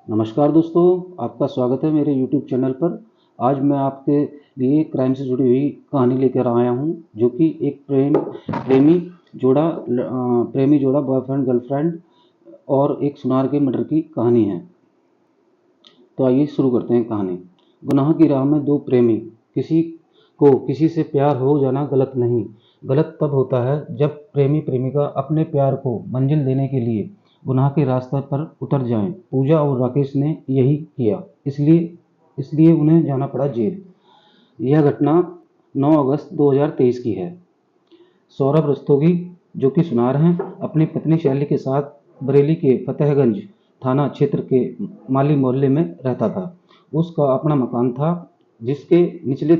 नमस्कार दोस्तों, आपका स्वागत है मेरे यूट्यूब चैनल पर। आज मैं आपके लिए क्राइम से जुड़ी हुई कहानी लेकर आया हूं, जो कि एक प्रेमी जोड़ा बॉयफ्रेंड गर्लफ्रेंड और एक सुनार के मर्डर की कहानी है। तो आइए शुरू करते हैं कहानी। गुनाह की राह में दो प्रेमी। किसी से प्यार हो जाना गलत नहीं, गलत तब होता है जब प्रेमी प्रेमिका अपने प्यार को मंजिल देने के लिए गुनाह के रास्ते पर उतर जाएं। पूजा और राकेश ने यही किया, इसलिए उन्हें जाना पड़ा जेल। यह घटना 9 अगस्त 2023 की है। सौरभ रस्तोगी, जो कि सुनार हैं, अपनी पत्नी शैली के साथ बरेली के फतेहगंज थाना क्षेत्र के माली मोहल्ले में रहता था। उसका अपना मकान था, जिसके निचले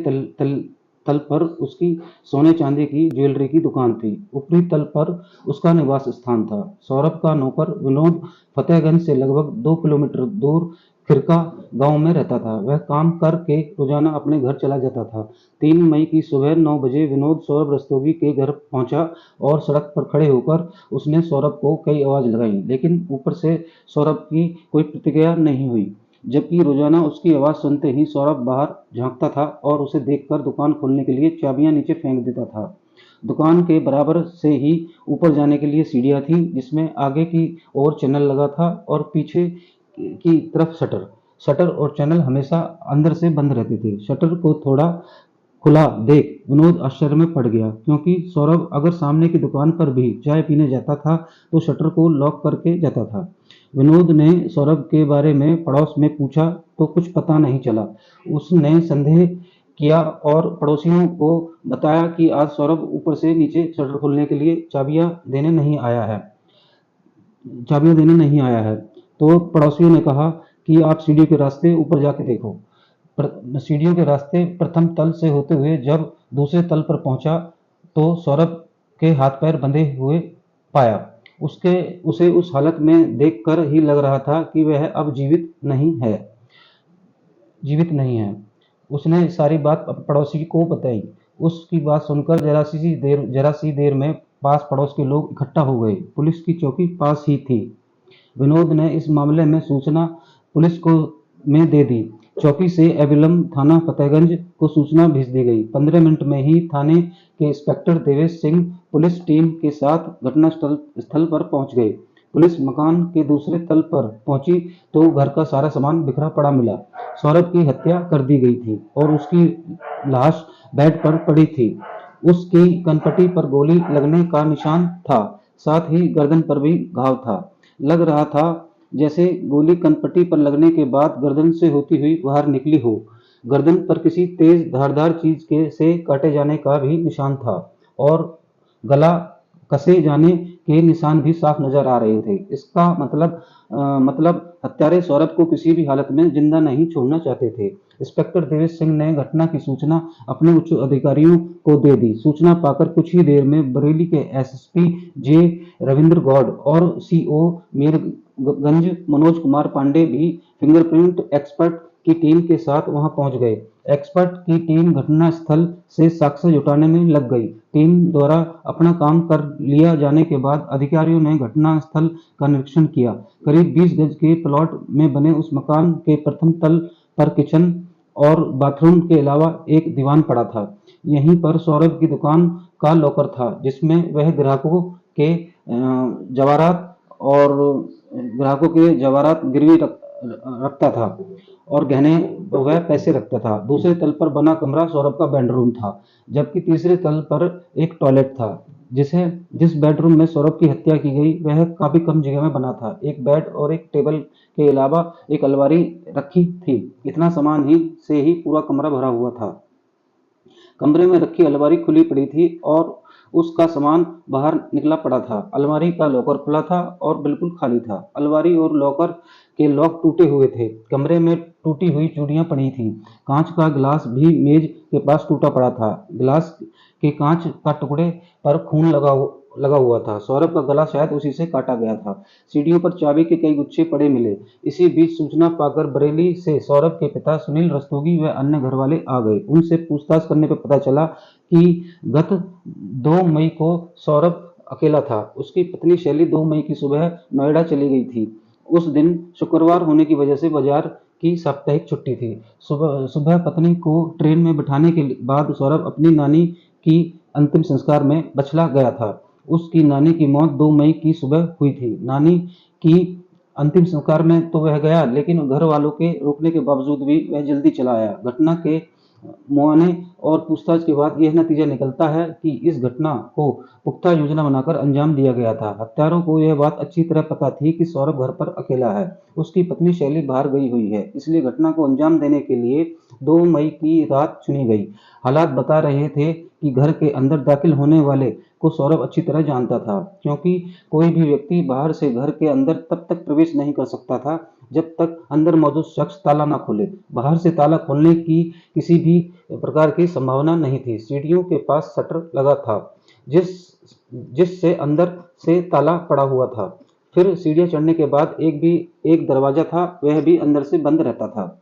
तल पर उसकी सोने चांदी की ज्वेलरी की दुकान थी। ऊपरी तल पर उसका निवास स्थान था। सौरभ का नौकर विनोद फतेहगंज से लगभग 2 किलोमीटर दूर खिरका गांव में रहता था। वह काम करके रोजाना अपने घर चला जाता था। 3 मई की सुबह 9 बजे विनोद सौरभ रस्तोगी के घर पहुंचा और सड़क पर खड़े होकर उसने सौरभ को कई आवाज लगाई, लेकिन ऊपर से सौरभ की कोई प्रतिक्रिया नहीं हुई। जबकि रोजाना उसकी आवाज सुनते ही सौरभ बाहर झांकता था और उसे देखकर दुकान खोलने के लिए चाबियां नीचे फेंक देता था। दुकान के बराबर से ही ऊपर जाने के लिए सीढ़ियां थी, जिसमें आगे की ओर चैनल लगा था और पीछे की तरफ शटर और चैनल हमेशा अंदर से बंद रहते थे। शटर को थोड़ा खुला देख विनोद आश्चर्य में पड़ गया, क्योंकि सौरभ अगर सामने की दुकान पर भी चाय पीने जाता था तो शटर को लॉक करके जाता था। विनोद ने सौरभ के बारे में पड़ोस में पूछा तो कुछ पता नहीं चला। उसने संदेह किया और पड़ोसियों को बताया कि आज सौरभ ऊपर से नीचे शटर खोलने के लिए चाबियां देने नहीं आया है। तो पड़ोसियों ने कहा कि आप सीढ़ी के रास्ते ऊपर जाके देखो। सीढ़ियों के रास्ते प्रथम तल से होते हुए जब दूसरे तल पर पहुंचा तो सौरभ के हाथ पैर बंधे हुए पाया। उसे उस हालत में देखकर ही लग रहा था कि वह अब जीवित नहीं है। उसने सारी बात पड़ोसी को बताई। उसकी बात सुनकर जरा सी देर में पास पड़ोस के लोग इकट्ठा हो गए। पुलिस की चौकी पास ही थी। विनोद ने इस मामले में सूचना पुलिस को में दे दी। चौकी से एविलम थाना फतेहगंज को सूचना भेज दी गई। 15 मिनट में ही थाने के inspector Devesh Singh police team के साथ घटना स्थल पर पहुंच गए। पुलिस मकान के दूसरे तल पर पहुंची तो घर का सारा सामान बिखरा पड़ा मिला। सौरभ की हत्या कर दी गई थी और उसकी लाश बेड पर पड़ी थी। उसकी कनपट्टी पर गोली लगने का निशान था, साथ ही गर्दन पर भी घाव था। लग रहा था जैसे गोली कनपट्टी पर लगने के बाद गर्दन से होती हुई बाहर निकली हो। गर्दन पर किसी तेज धारदार चीज से काटे जाने का भी निशान था और गला कसे जाने के निशान भी साफ नजर आ रहे थे। इसका मतलब हत्यारे सौरभ को किसी भी हालत में जिंदा नहीं छोड़ना चाहते थे। इंस्पेक्टर देवेश सिंह ने घटना की सूचना अपने उच्च अधिकारियों को दे दी। सूचना पाकर कुछ ही देर में बरेली के एसएसपी जे रविंद्र गौड़ और सीओ मीरगंज मनोज कुमार पांडे भी फिंगरप्रिंट एक्सपर्ट की टीम के साथ वहां पहुंच गए। एक्सपर्ट की टीम घटना स्थल से साक्ष्य जुटाने में लग गई। टीम द्वारा अपना काम कर लिया जाने के बाद अधिकारियों ने घटना स्थल का निरीक्षण किया। करीब 20 गज के प्लॉट में बने उस मकान के प्रथम तल पर किचन और बाथरूम के अलावा एक दीवान पड़ा था। यहीं पर सौरभ की दुकान का लॉकर था, जिसमें वह ग्राहकों के जवाहरात गिरवी रखता था और गहने वह पैसे रखता था। दूसरे तल पर बना कमरा सौरभ का बेडरूम था, जबकि तीसरे तल पर एक टॉयलेट था। जिस बेडरूम में सौरभ की हत्या की गई वह काफी कम जगह में बना था। एक बेड और एक टेबल के अलावा एक अलमारी रखी थी। इतना सामान से ही पूरा कमरा भरा हुआ था। कमरे में रखी अलमारी खुली पड़ी थी और उसका सामान बाहर निकला पड़ा था। अलमारी का लॉकर खुला था और बिल्कुल खाली था। अलमारी और लॉकर के लॉक टूटे हुए थे। कमरे में टूटी हुई चूड़ियां पड़ी थीं। कांच का गिलास भी मेज के पास टूटा पड़ा था। गिलास के कांच का टुकड़े पर खून लगा हुआ था। सौरभ का गला शायद उसी से काटा गया था। सीढ़ियों पर चाबी के कई गुच्छे पड़े मिले। इसी बीच सूचना पाकर बरेली से सौरभ के पिता सुनील रस्तोगी व अन्य घरवाले आ गए। उनसे पूछताछ करने पर पता चला कि गत 2 मई को सौरभ अकेला था। उसकी पत्नी शैली 2 मई की सुबह नोएडा चली गई थी उस दिन शुक्रवार होने की वजह से बाजार की साप्ताहिक छुट्टी थी। सुबह सुबह पत्नी को ट्रेन में बिठाने के बाद सौरभ अपनी नानी की अंतिम संस्कार में बछला गया था। उसकी नानी की मौत 2 मई की सुबह हुई थी। नानी की अंतिम संस्कार में तो वह गया, लेकिन घर वालों के रोकने के बावजूद भी वह जल्दी चला आया। घटना के मुआयने और पूछताछ के बाद यह नतीजा निकलता है कि इस घटना को पुख्ता योजना बनाकर अंजाम दिया गया था। हत्यारों को यह बात अच्छी तरह पता थी कि सौरभ घर पर अकेला है, उसकी पत्नी शैली बाहर गई हुई है, इसलिए घटना को अंजाम देने के लिए 2 मई की रात चुनी गई। हालात बता रहे थे कि घर के अंदर दाखिल होने वाले को सौरभ अच्छी तरह जानता था, क्योंकि कोई भी व्यक्ति बाहर से घर के अंदर तब तक प्रवेश नहीं कर सकता था जब तक अंदर मौजूद शख्स ताला न खोले। बाहर से ताला खोलने की किसी भी प्रकार की संभावना नहीं थी। सीढ़ियों के पास शटर लगा था, जिस जिससे अंदर से ताला पड़ा हुआ था। फिर सीढ़ियां चढ़ने के बाद एक दरवाजा था, वह भी अंदर से बंद रहता था।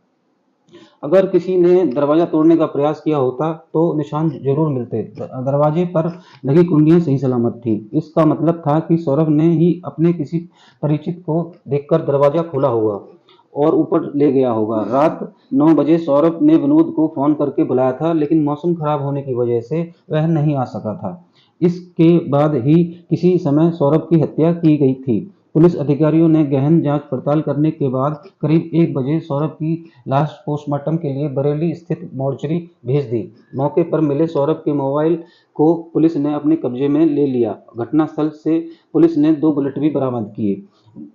अगर किसी ने दरवाजा तोड़ने का प्रयास किया होता तो निशान जरूर मिलते। दरवाजे पर लगी कुंडियां सही सलामत थी। इसका मतलब था कि सौरभ ने ही अपने किसी परिचित को देखकर दरवाजा खोला होगा और ऊपर ले गया होगा। रात 9 बजे सौरभ ने विनोद को फोन करके बुलाया था, लेकिन मौसम खराब होने की वजह से वह नहीं आ सका था। इसके बाद ही किसी समय सौरभ की हत्या की गई थी। पुलिस अधिकारियों ने गहन जांच पड़ताल करने के बाद करीब 1 बजे सौरभ की लाश पोस्टमार्टम के लिए बरेली स्थित मोर्चरी भेज दी। मौके पर मिले सौरभ के मोबाइल को पुलिस ने अपने कब्जे में ले लिया। घटनास्थल से पुलिस ने 2 बुलेट भी बरामद किए।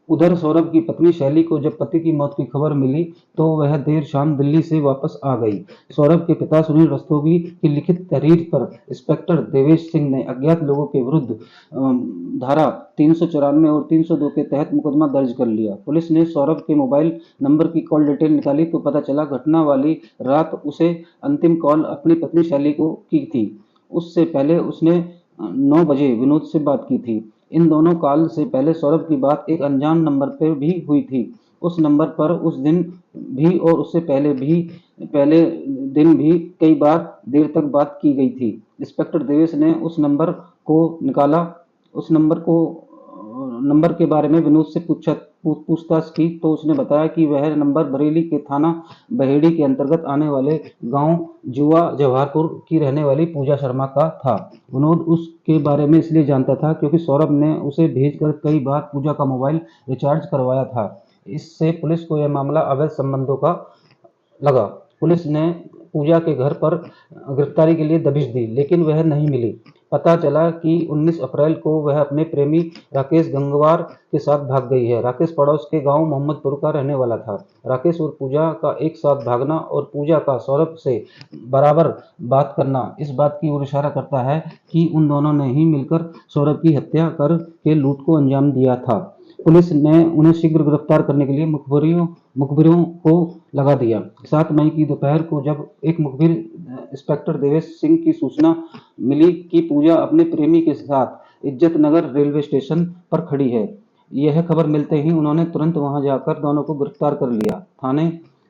उधर सौरभ की पत्नी शैली को जब पति की मौत की खबर मिली तो वह देर शाम दिल्ली से वापस आ गई। सौरभ के पिता सुनील रस्तोगी की लिखित तहरीर पर इंस्पेक्टर देवेश सिंह ने अज्ञात लोगों के विरुद्ध धारा 394 और 302 के तहत मुकदमा दर्ज कर लिया। पुलिस ने सौरभ के मोबाइल नंबर की कॉल डिटेल निकाली तो पता चला घटना वाली रात उसे अंतिम कॉल अपनी पत्नी शैली को की थी। उससे पहले उसने 9 बजे विनोद से बात की थी। इन दोनों कॉल से पहले सौरभ की बात एक अनजान नंबर पर भी हुई थी। उस नंबर पर उस दिन भी और उससे पहले दिन भी कई बार देर तक बात की गई थी। इंस्पेक्टर देवेश ने उस नंबर को निकाला। उस नंबर के बारे में विनोद से पूछताछ की तो उसने बताया कि वह नंबर बरेली के थाना बहेड़ी के अंतर्गत आने वाले गांव जुआ जवाहरपुर की रहने वाली पूजा शर्मा का था। विनोद उसके बारे में इसलिए जानता था क्योंकि सौरभ ने उसे भेजकर कई बार पूजा का मोबाइल रिचार्ज करवाया था। इससे पुलिस को यह मामला अवैध संबंधों का लगा। पुलिस ने पूजा के घर पर गिरफ्तारी के लिए दबिश दी, लेकिन वह नहीं मिली। पता चला कि 19 अप्रैल को वह अपने प्रेमी राकेश गंगवार के साथ भाग गई है। राकेश पड़ोस के गांव मोहम्मदपुर का रहने वाला था। राकेश और पूजा का एक साथ भागना और पूजा का सौरभ से बराबर बात करना इस बात की ओर इशारा करता है कि उन दोनों ने ही मिलकर सौरभ की हत्या कर के लूट को अंजाम दिया था। पुलिस ने उन्हें शीघ्र गिरफ्तार करने के लिए मुखबिरों को लगा दिया। 7 मई की दोपहर को जब एक मुखबिर इंस्पेक्टर देवेश सिंह की सूचना मिली कि पूजा अपने प्रेमी के साथ इज्जत नगर रेलवे स्टेशन पर खड़ी है, यह खबर मिलते ही उन्होंने तुरंत वहां जाकर दोनों को गिरफ्तार कर लिया।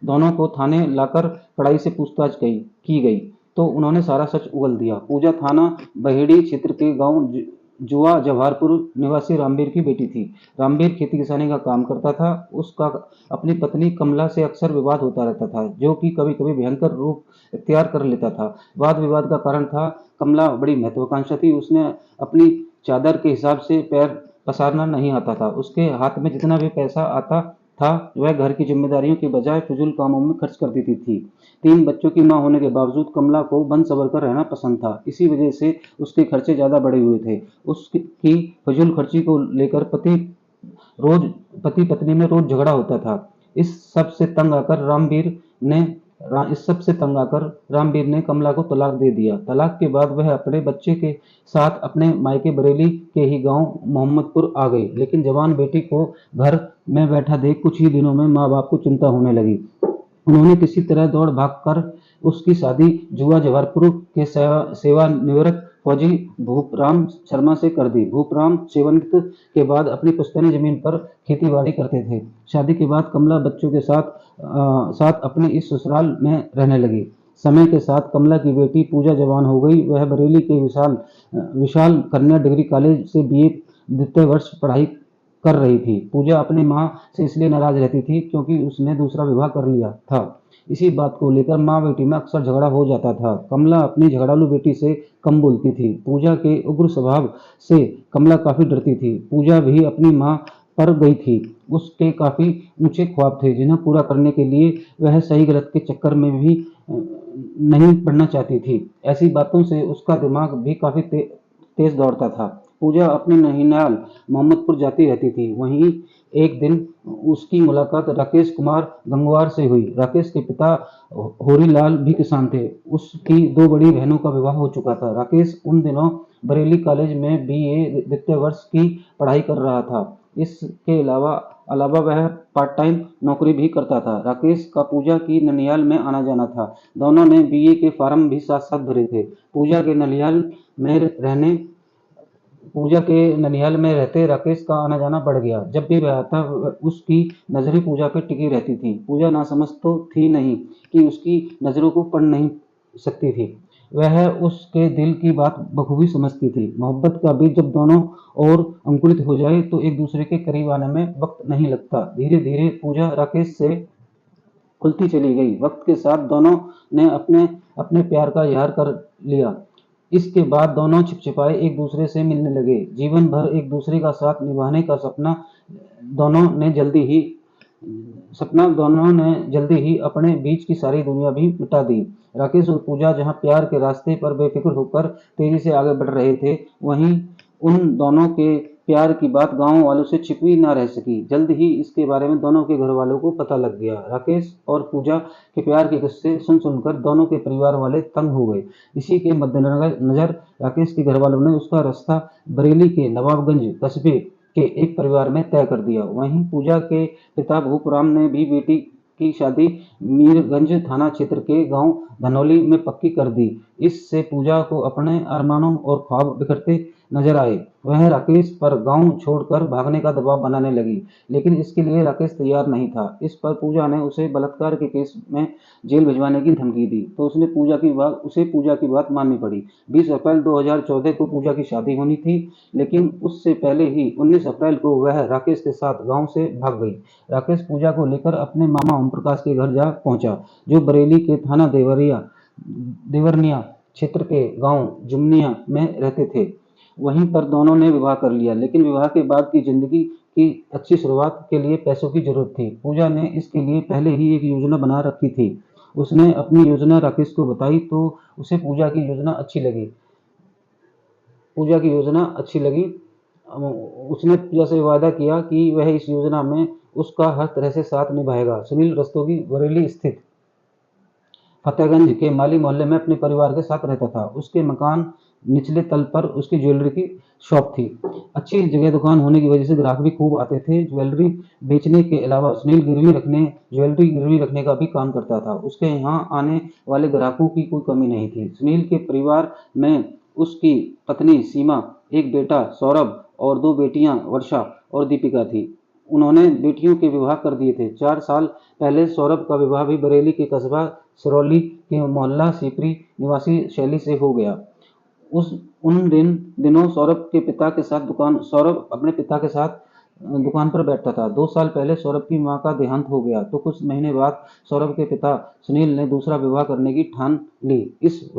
दोनों को थाने लाकर कड़ाई से पूछताछ की गई तो उन्होंने सारा सच उगल दिया। पूजा थाना बहेड़ी क्षेत्र के गांव जुआ जवाहरपुर निवासी रामवीर की बेटी थी। रामवीर खेती किसानी का काम करता था। उसका अपनी पत्नी कमला से अक्सर विवाद होता रहता था, जो कि कभी कभी भयंकर रूप इख्तियार कर लेता था। वाद विवाद का कारण था कमला बड़ी महत्वाकांक्षा थी। उसने अपनी चादर के हिसाब से पैर पसारना नहीं आता था। उसके हाथ में जितना भी पैसा आता था वह घर की जिम्मेदारियों के बजाय फिजूल कामों में खर्च कर देती थी। 3 बच्चों की मां होने के बावजूद कमला को बन सवर कर रहना पसंद था। इसी वजह से उसके खर्चे ज्यादा बढ़े हुए थे। उसकी फजूल खर्ची को लेकर पति पत्नी में रोज झगड़ा होता था। इस सब से तंग आकर रामवीर ने कमला को तलाक दे दिया। तलाक के बाद वह अपने बच्चे के साथ अपने मायके बरेली के ही गांव मोहम्मदपुर आ गई, लेकिन जवान बेटी को घर में बैठा देख कुछ ही दिनों में माँ बाप को चिंता होने लगी। उन्होंने किसी तरह दौड़ भाग कर उसकी शादी जुआ जवाहरपुर के सेवानिवृत्त फौजी भूपराम शर्मा से कर दी। भूपराम सेवानिवृत्ति के बाद अपनी पुश्तैनी जमीन पर खेती बाड़ी करते थे। शादी के बाद कमला बच्चों के साथ अपने इस ससुराल में रहने लगी। समय के साथ कमला की बेटी पूजा जवान हो गई। वह बरेली के विशाल कन्या डिग्री कॉलेज से BA द्वितीय वर्ष पढ़ाई कर रही थी। पूजा अपनी माँ से इसलिए नाराज रहती थी क्योंकि उसने दूसरा विवाह कर लिया था। इसी बात को लेकर माँ बेटी में अक्सर झगड़ा हो जाता था। कमला अपनी झगड़ालू बेटी से कम बोलती थी। पूजा के उग्र स्वभाव से कमला काफी डरती थी। पूजा भी अपनी माँ पर गई थी। उसके काफी ऊंचे ख्वाब थे जिन्हें पूरा करने के लिए वह सही गलत के चक्कर में भी नहीं पड़ना चाहती थी। ऐसी बातों से उसका दिमाग भी काफी तेज दौड़ता था। पूजा अपने ननिहाल मोहम्मदपुर जाती रहती थी। वहीं एक दिन उसकी मुलाकात राकेश कुमार गंगवार से हुई। राकेश के पिता होरीलाल भी किसान थे। उसकी दो बड़ी बहनों का विवाह हो चुका था। राकेश उन दिनों बरेली कॉलेज में बीए द्वितीय वर्ष की पढ़ाई कर रहा था। इसके अलावा अलावा वह पार्ट टाइम नौकरी भी करता था। राकेश का पूजा की ननिहाल में आना जाना था। दोनों ने बीए के फॉर्म भी साथ साथ भरे थे। पूजा के ननिहाल में रहते राकेश का आना जाना बढ़ गया। जब भी वह आता उसकी नजरें पूजा पर टिकी रहती थी। पूजा नासमझ तो थी नहीं कि उसकी नजरों को पढ़ नहीं सकती थी। वह उसके दिल की बात बखूबी समझती थी। मोहब्बत का बीज जब दोनों ओर अंकुरित हो जाए तो एक दूसरे के करीब आने में वक्त नहीं लगता। धीरे धीरे पूजा राकेश से खुलती चली गई। वक्त के साथ दोनों ने अपने अपने प्यार का इजहार कर लिया। इसके बाद दोनों छिपछिपाए एक दूसरे से मिलने लगे। जीवन भर एक दूसरे का साथ निभाने का दोनों ने जल्दी ही दोनों ने जल्दी ही अपने बीच की सारी दुनिया भी मिटा दी। राकेश और पूजा जहां प्यार के रास्ते पर बेफिक्र होकर तेजी से आगे बढ़ रहे थे, वहीं उन दोनों के प्यार की बात गांव वालों से छिपी न रह सकी। जल्द ही इसके बारे में दोनों के घर वालों को पता लग गया। राकेश और पूजा के प्यार के किस्से सुन सुनकर दोनों के परिवार वाले तंग हो गए। इसी के मद्देनजर राकेश के घर वालों ने उसका रास्ता बरेली के नवाबगंज कस्बे के एक परिवार में तय कर दिया। वहीं पूजा के पिता भूपराम ने भी बेटी की शादी मीरगंज थाना क्षेत्र के गांव धनौली में पक्की कर दी। इससे पूजा को अपने अरमानों और ख्वाब बिखरते नजर आए। वह राकेश पर गांव छोड़कर भागने का दबाव बनाने लगी, लेकिन इसके लिए राकेश तैयार नहीं था। इस पर पूजा ने उसे बलात्कार के केस में जेल भिजवाने की धमकी दी, तो उसे पूजा की बात माननी पड़ी। 20 अप्रैल 2014 को पूजा की शादी होनी थी, लेकिन उससे पहले ही 19 अप्रैल को वह राकेश के साथ गांव से भाग गई। राकेश पूजा को लेकर अपने मामा ओम प्रकाश के घर जा पहुंचा, जो बरेली के थाना देवरनिया क्षेत्र के गांव जुमनिया में रहते थे। वहीं पर दोनों ने विवाह कर लिया, लेकिन विवाह के बाद की जिंदगी की अच्छी शुरुआत के लिए पैसों की जरूरत थी। पूजा ने इसके लिए पहले ही एक योजना बना रखी थी। उसने अपनी योजना राकेश को बताई तो उसे पूजा की योजना अच्छी लगी। उसने पूजा से वादा किया कि वह इस योजना में उसका हर तरह से साथ निभाएगा। सुनील रस्तोगी बरेली स्थित फतेहगंज के माली मोहल्ले में अपने परिवार के साथ रहता था। उसके मकान निचले तल पर उसकी ज्वेलरी की शॉप थी। अच्छी जगह दुकान होने की वजह से ग्राहक भी खूब आते थे। ज्वेलरी बेचने के अलावा सुनील ज्वेलरी गिरवी रखने का भी काम करता था। उसके यहाँ आने वाले ग्राहकों की कोई कमी नहीं थी। सुनील के परिवार में उसकी पत्नी सीमा, एक बेटा सौरभ और दो बेटियां वर्षा और दीपिका थी। उन्होंने बेटियों के विवाह कर दिए थे। 4 साल पहले सौरभ का विवाह भी बरेली के कस्बा सिरौली के मोहल्ला सीपरी निवासी शैली से हो गया। दिनों सौरभ अपने पिता के साथ दुकान पर बैठता था। 2 साल पहले सौरभ की मां का देहांत हो गया, तो कुछ महीने बाद सौरभ के पिता सुनील ने दूसरा विवाह करने की ठान ली। इस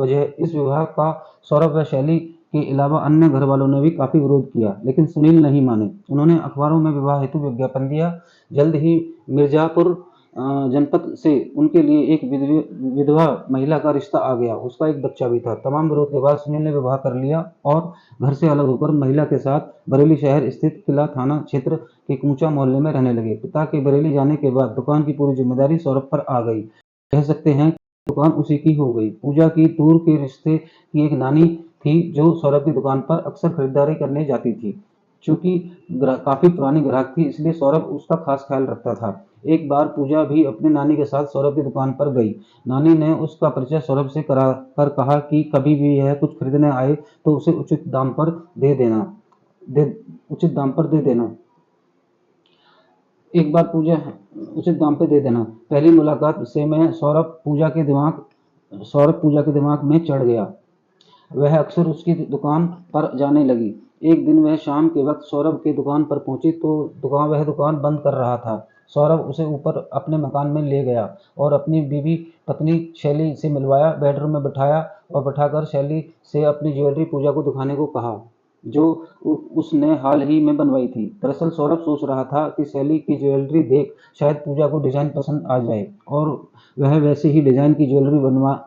विवाह का सौरभ व शैली के अलावा अन्य घर वालों ने भी काफी विरोध किया, लेकिन सुनील नहीं माने। उन्होंने अखबारों में विवाह हेतु विज्ञापन दिया। जल्द ही मिर्जापुर जनपद से उनके लिए एक विधवा महिला का रिश्ता आ गया। उसका एक बच्चा भी था। तमाम विरोध के बाद सुनील ने विवाह कर लिया और घर से अलग होकर महिला के साथ बरेली शहर स्थित किला थाना क्षेत्र के कूचा मोहल्ले में रहने लगे। पिता के बरेली जाने के बाद दुकान की पूरी जिम्मेदारी सौरभ पर आ गई। कह सकते हैं कि दुकान उसी की हो गई। पूजा की दूर के रिश्ते की एक नानी थी जो सौरभ की दुकान पर अक्सर खरीदारी करने जाती थी। चूंकि काफी पुरानी ग्राहक थी, इसलिए सौरभ उसका खास ख्याल रखता था। एक बार पूजा भी अपनी नानी के साथ सौरभ की दुकान पर गई। नानी ने उसका परिचय सौरभ से करा कर कहा कि कभी भी यह कुछ खरीदने आए तो उसे उचित दाम पर दे देना। एक बार पूजा उचित दाम पर दे देना। पहली मुलाकात से मैं सौरभ पूजा के दिमाग में चढ़ गया। वह अक्सर उसकी दुकान पर जाने लगी। एक दिन वह शाम के वक्त सौरभ की दुकान पर पहुंची तो वह दुकान बंद कर रहा था। सौरभ उसे ऊपर अपने मकान में ले गया और अपनी बीवी पत्नी शैली से मिलवाया, बेडरूम में बिठाया और बिठाकर शैली से अपनी ज्वेलरी पूजा को दिखाने को कहा, जो उसने हाल ही में बनवाई थी। दरअसल सौरभ सोच रहा था कि शैली की ज्वेलरी देख शायद पूजा को डिजाइन पसंद आ जाए और वह वैसे ही डिजाइन की ज्वेलरी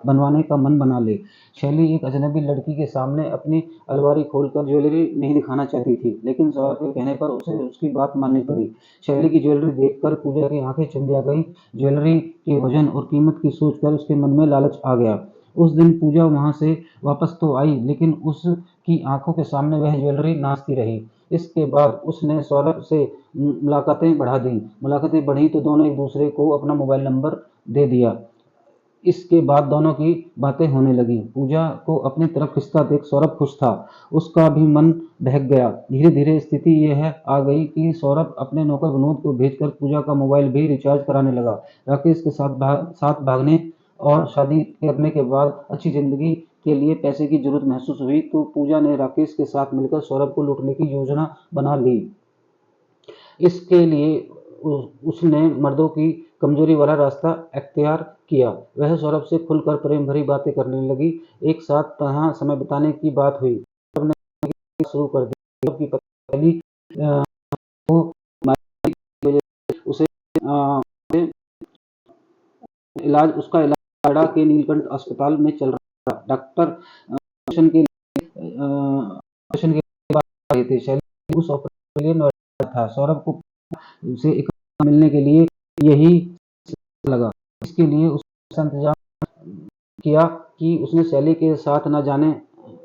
बनवाने का मन बना ले। शैली एक अजनबी लड़की के सामने अपनी अलमारी खोलकर ज्वेलरी नहीं दिखाना चाहती थी, लेकिन सौरभ के कहने पर उसे उसकी बात माननी पड़ी। शैली की ज्वेलरी देखकर पूजा की आंखें चंदिया गई। ज्वेलरी के वजन और कीमत की सोचकर उसके मन में लालच आ गया। उस दिन पूजा वहां से वापस तो आई, लेकिन उसकी आंखों के सामने वह ज्वेलरी नाचती रही। इसके बाद उसने सौरभ से मुलाकातें बढ़ा दी। मुलाकातें बढ़ी तो दोनों एक दूसरे को अपना मोबाइल नंबर दे दिया। इसके बाद दोनों की बातें होने लगी। पूजा को अपनी तरफ खिंचता देख सौरभ खुश था। उसका भी मन बहक गया। धीरे धीरे स्थिति यह आ गई कि सौरभ अपने नौकर विनोद को भेजकर पूजा का मोबाइल भी रिचार्ज कराने लगा। राकेश के साथ भागने और शादी करने के बाद अच्छी जिंदगी के लिए पैसे की जरूरत महसूस हुई तो पूजा ने राकेश के साथ मिलकर सौरभ को लूटने की योजना बना ली। इसके लिए उसने मर्दों की कमजोरी वाला रास्ता अख्तियार किया। वह सौरभ से खुलकर प्रेम भरी बातें करने लगी। एक साथ तन्हा समय बिताने की बात हुई। सौरभ ने शुरू कर दी। सौरभ की पहली को की वजह से उसे उसका इलाज नोएडा के नीलकंठ अस्पताल में चल रहा था। डॉक्टर ऑपरेशन के रहे थे। शैली उस ऑपरेशन के लिए नोएडा था। सौरभ को से एक मिलने के लिए यही लगा। इसके लिए उसने ऐसा इंतजाम किया कि उसने शैली के साथ न जाने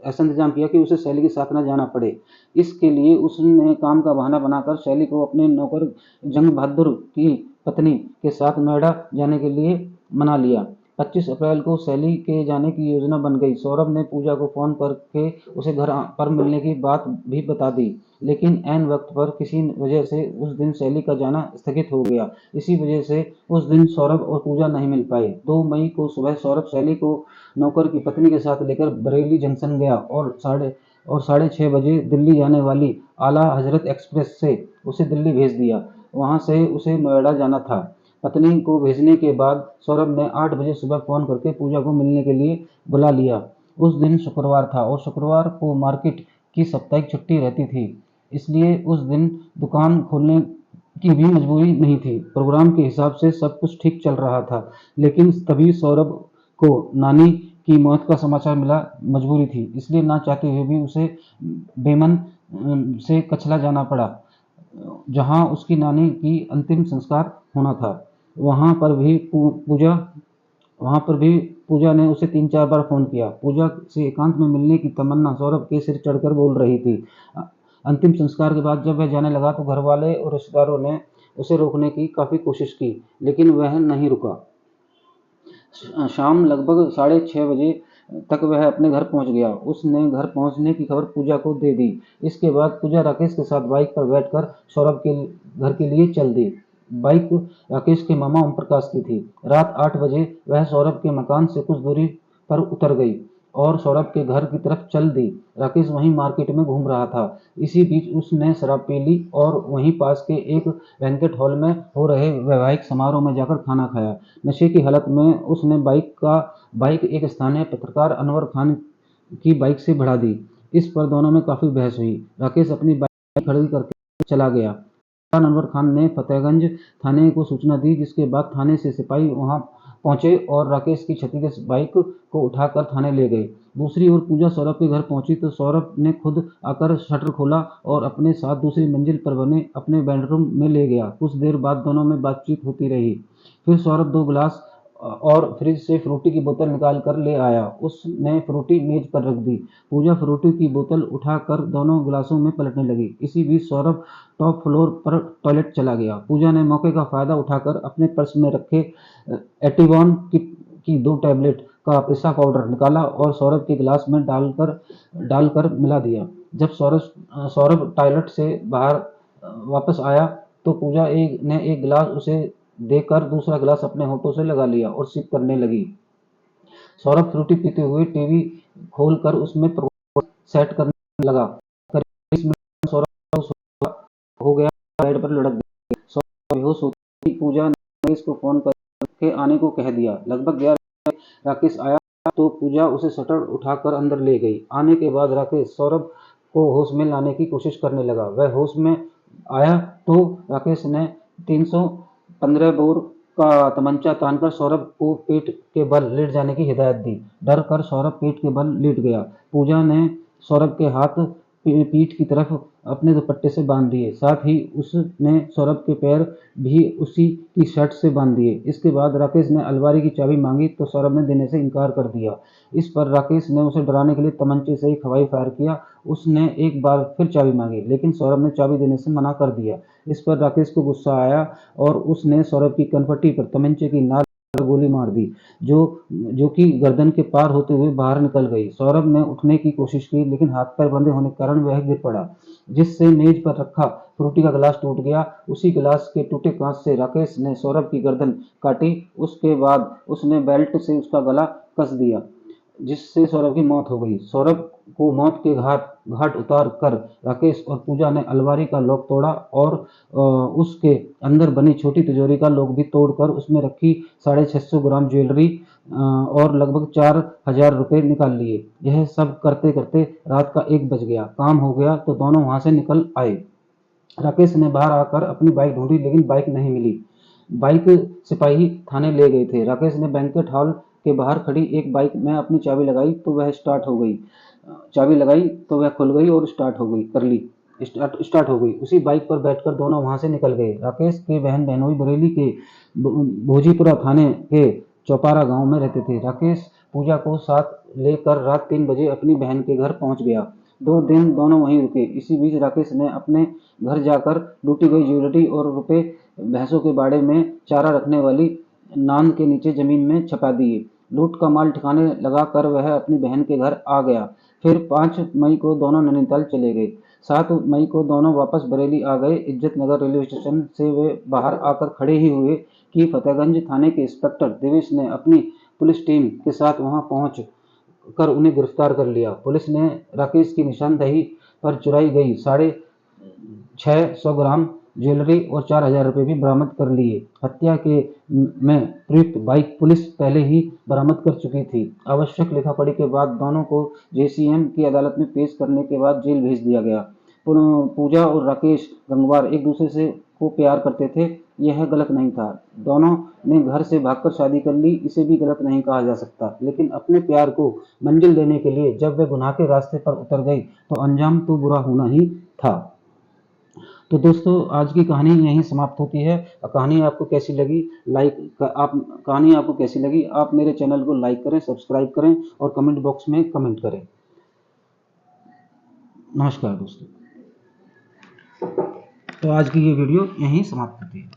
ऐसा इंतजाम किया कि उसे शैली के साथ न जाना पड़े। इसके लिए उसने काम का बहाना बनाकर शैली को अपने नौकर जंग बहादुर की पत्नी के साथ नोएडा जाने के लिए मना लिया। 25 अप्रैल को शैली के जाने की योजना बन गई। सौरभ ने पूजा को फोन करके उसे घर पर मिलने की बात भी बता दी, लेकिन ऐन वक्त पर किसी वजह से उस दिन शैली का जाना स्थगित हो गया। इसी वजह से उस दिन सौरभ और पूजा नहीं मिल पाए। 2 मई को सुबह सौरभ शैली को नौकर की पत्नी के साथ लेकर बरेली जंक्शन गया और 6:30 बजे दिल्ली जाने वाली आला हजरत एक्सप्रेस से उसे दिल्ली भेज दिया। वहां से उसे नोएडा जाना था। पत्नी को भेजने के बाद सौरभ ने 8 बजे सुबह फोन करके पूजा को मिलने के लिए बुला लिया। उस दिन शुक्रवार था और शुक्रवार को मार्केट की साप्ताहिक छुट्टी रहती थी, इसलिए उस दिन दुकान खोलने की भी मजबूरी नहीं थी। प्रोग्राम के हिसाब से सब कुछ ठीक चल रहा था, लेकिन तभी सौरभ को नानी की मौत का समाचार मिला। मजबूरी थी, इसलिए ना चाहते हुए भी उसे बेमन से कचला जाना पड़ा, जहां उसकी नानी की अंतिम संस्कार होना था। वहां पर भी पूजा ने उसे 3-4 बार फोन किया। पूजा से एकांत में मिलने की तमन्ना सौरभ के सिर चढ़कर बोल रही थी। अंतिम संस्कार के बाद जब वह जाने लगा तो घरवाले और रिश्तेदारों ने उसे रोकने की काफी कोशिश की, लेकिन वह नहीं रुका। शाम लगभग 6:30 बजे तक वह अपने घर पहुंच गया। उसने घर पहुंचने की खबर पूजा को दे दी। इसके बाद पूजा राकेश के साथ बाइक पर बैठकर सौरभ के घर के लिए चल दी। बाइक राकेश के मामा ओम प्रकाश की थी। रात 8 बजे वह सौरभ के मकान से कुछ दूरी पर उतर गई और सौरभ के घर की तरफ चल दी। राकेश वहीं मार्केट में घूम रहा था। इसी बीच उसने शराब पी ली और वहीं पास के एक बैंक्वेट हॉल में हो रहे वैवाहिक समारोह में जाकर खाना खाया। नशे की हालत में उसने बाइक एक स्थानीय पत्रकार अनवर खान की बाइक से भिड़ा दी। इस पर दोनों में काफी बहस हुई। राकेश अपनी बाइक खड़ी करके चला गया। अनवर खान ने फतेहगंज थाने को सूचना दी, जिसके बाद थाने से सिपाही वहां पहुंचे और राकेश की क्षतिग्रस्त बाइक को उठाकर थाने ले गए। दूसरी ओर पूजा सौरभ के घर पहुंची तो सौरभ ने खुद आकर शटर खोला और अपने साथ दूसरी मंजिल पर बने अपने बेडरूम में ले गया। कुछ देर बाद दोनों में बातचीत होती रही। फिर सौरभ 2 गिलास और फ्रिज से फ्रूटी की बोतल निकाल कर ले आया। उसने फ्रूटी मेज पर रख दी। पूजा फ्रूटी की बोतल उठाकर दोनों गिलासों में पलटने लगी। इसी बीच सौरभ टॉप फ्लोर पर टॉयलेट चला गया। पूजा ने मौके का फायदा उठाकर अपने पर्स में रखे एटिवॉन की 2 टैबलेट का पिस्ता पाउडर निकाला और सौरभ के गिलास में डालकर मिला दिया। जब सौरभ टॉयलेट से बाहर वापस आया तो पूजा ने एक गिलास उसे देकर दूसरा गिलास अपने होठों से लगा लिया और सिप करने लगी। सौरभ फ्रूटी पीते हुए टीवी खोलकर उसमें प्रोग्राम सेट करने लगा। करीब 20 बेड पर लुढ़क गई। सौरभ बेहोश होते ही पूजा ने राकेश को फोन करके आने को कह दिया। लगभग 11 बजे राकेश आया तो पूजा उसे शटर उठाकर अंदर ले गई। आने के बाद राकेश सौरभ को होश में लाने की कोशिश करने लगा। वह होश में आया तो राकेश ने 315 बोर का तमंचा तानकर सौरभ को पेट के बल लेट जाने की हिदायत दी। डर कर सौरभ पेट के बल लेट गया। पूजा ने सौरभ के हाथ पीठ की तरफ अपने दुपट्टे से बांध दिए। साथ ही उसने सौरभ के पैर भी उसी की शर्ट से बांध दिए। इसके बाद राकेश ने अलमारी की चाबी मांगी तो सौरभ ने देने से इनकार कर दिया। इस पर राकेश ने उसे डराने के लिए तमंचे से एक हवाई फायर किया। उसने एक बार फिर चाबी मांगी लेकिन सौरभ ने चाबी देने से मना कर दिया। इस पर राकेश को गुस्सा आया और उसने सौरभ की कनपट्टी पर तमंचे की नाल गोली मार दी जो कि गर्दन के पार होते हुए बाहर निकल गई। सौरभ ने उठने की कोशिश की लेकिन हाथ पैर बंधे होने के कारण वह गिर पड़ा, जिससे मेज पर रखा फ्रूटी का गिलास टूट गया। उसी गिलास के टूटे कांच से राकेश ने सौरभ की गर्दन काटी। उसके बाद उसने बेल्ट से उसका गला कस दिया, जिससे सौरभ की मौत हो गई। सौरभ को मौत के घाट उतार कर राकेश और पूजा ने अलमारी का लॉक तोड़ा और उसके अंदर बनी छोटी तिजोरी का लॉक भी तोड़कर उसमें रखी 650 ग्राम ज्वेलरी और लगभग 4000 रुपये निकाल लिए। यह सब करते करते रात का 1 बज गया। काम हो गया तो दोनों वहां से निकल आए। राकेश ने बाहर आकर अपनी बाइक ढूंढी लेकिन बाइक नहीं मिली। बाइक सिपाही थाने ले गए थे। राकेश ने बैंकेट हॉल के बाहर खड़ी एक बाइक में अपनी चाबी लगाई तो वह स्टार्ट हो गई। चाबी लगाई तो वह खुल गई और स्टार्ट हो गई। उसी बाइक पर बैठकर दोनों वहां से निकल गए। राकेश के बहन बहनोई बरेली के भोजीपुरा थाने के चौपारा गांव में रहते थे। राकेश पूजा को साथ लेकर रात 3 बजे अपनी बहन के घर पहुंच गया। 2 दिन दोनों वहीं रुके। इसी बीच राकेश ने अपने घर जाकर लूटी गई ज्वेलरी और रुपए भैंसों के बाड़े में चारा रखने वाली नांद के नीचे जमीन में छपा दिए। लूट का माल ठिकाने लगा कर वह अपनी बहन के घर आ गया। फिर 5 मई को दोनों नैनीताल चले गए। 7 मई को दोनों वापस बरेली आ गए। इज्जत नगर रेलवे स्टेशन से वे बाहर आकर खड़े ही हुए कि फतेहगंज थाने के इंस्पेक्टर देवेश ने अपनी पुलिस टीम के साथ वहां पहुंच कर उन्हें गिरफ्तार कर लिया। पुलिस ने राकेश की निशानदेही पर चुराई गई 650 ग्राम ज्वेलरी और 4000 रुपये भी बरामद कर लिए। हत्या के में प्रयुक्त बाइक पुलिस पहले ही बरामद कर चुकी थी। आवश्यक लिखापढ़ी के बाद दोनों को जेसीएम की अदालत में पेश करने के बाद जेल भेज दिया गया। पूजा और राकेश गंगवार एक दूसरे से को प्यार करते थे, यह गलत नहीं था। दोनों ने घर से भागकर शादी कर ली, इसे भी गलत नहीं कहा जा सकता। लेकिन अपने प्यार को मंजिल देने के लिए जब वे गुनाह के रास्ते पर उतर गई तो अंजाम तो बुरा होना ही था। तो दोस्तों आज की कहानी यहीं समाप्त होती है। कहानी आपको कैसी लगी आप मेरे चैनल को लाइक करें, सब्सक्राइब करें और कमेंट बॉक्स में कमेंट करें। नमस्कार दोस्तों। तो आज की ये वीडियो यहीं समाप्त होती है।